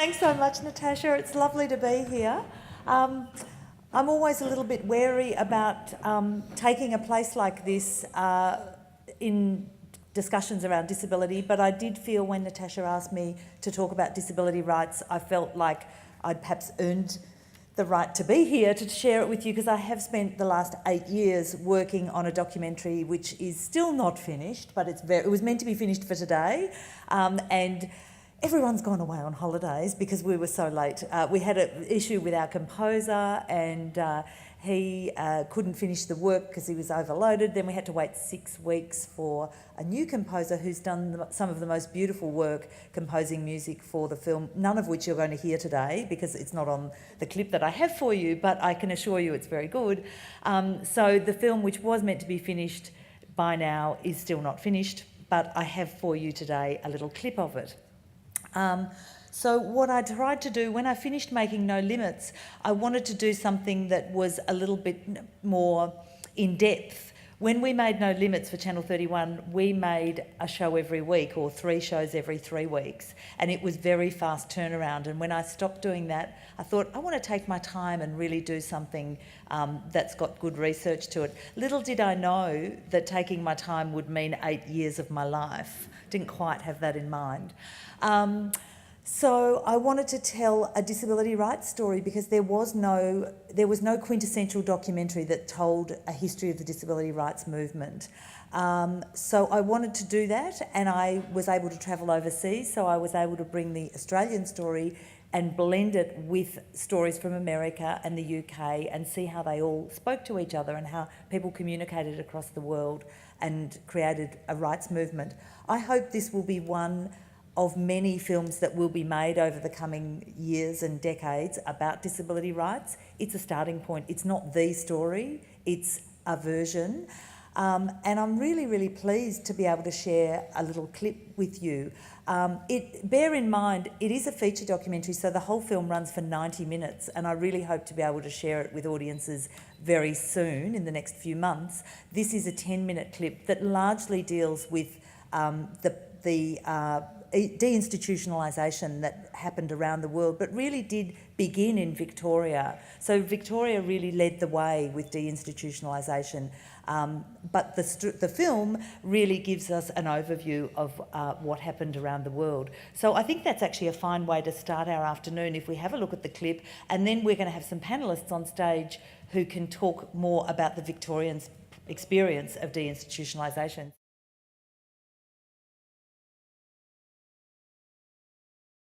Thanks so much, Natasha. It's lovely to be here. I'm always a little bit wary about taking a place like this in discussions around disability, but I did feel when Natasha asked me to talk about disability rights, I felt like I'd perhaps earned the right to be here to share it with you, because I have spent the last 8 years working on a documentary which is still not finished, but it was meant to be finished for today, and everyone's gone away on holidays because we were so late. We had an issue with our composer, and he couldn't finish the work because he was overloaded. Then we had to wait 6 weeks for a new composer who's done some of the most beautiful work composing music for the film, none of which you're going to hear today because it's not on the clip that I have for you, but I can assure you it's very good. So the film, which was meant to be finished by now, is still not finished, but I have for you today a little clip of it. So what I tried to do when I finished making No Limits, I wanted to do something that was a little bit more in depth. When we made No Limits for Channel 31, we made a show every week, or 3 shows every 3 weeks, and it was very fast turnaround. And when I stopped doing that, I thought I want to take my time and really do something that's got good research to it. Little did I know that taking my time would mean 8 years of my life. Didn't quite have that in mind. So I wanted to tell a disability rights story because there was no quintessential documentary that told a history of the disability rights movement. So I wanted to do that, and I was able to travel overseas, so I was able to bring the Australian story and blend it with stories from America and the UK and see how they all spoke to each other and how people communicated across the world and created a rights movement. I hope this will be one of many films that will be made over the coming years and decades about disability rights. It's a starting point. It's not the story, it's a version. And I'm really, really pleased to be able to share a little clip with you. Bear in mind, it is a feature documentary, so the whole film runs for 90 minutes, and I really hope to be able to share it with audiences very soon, in the next few months. This is a 10-minute clip that largely deals with the deinstitutionalisation that happened around the world, but really did begin in Victoria. So Victoria really led the way with deinstitutionalisation, but the film really gives us an overview of what happened around the world. So I think that's actually a fine way to start our afternoon if we have a look at the clip, and then we're going to have some panellists on stage who can talk more about the Victorian experience of deinstitutionalisation.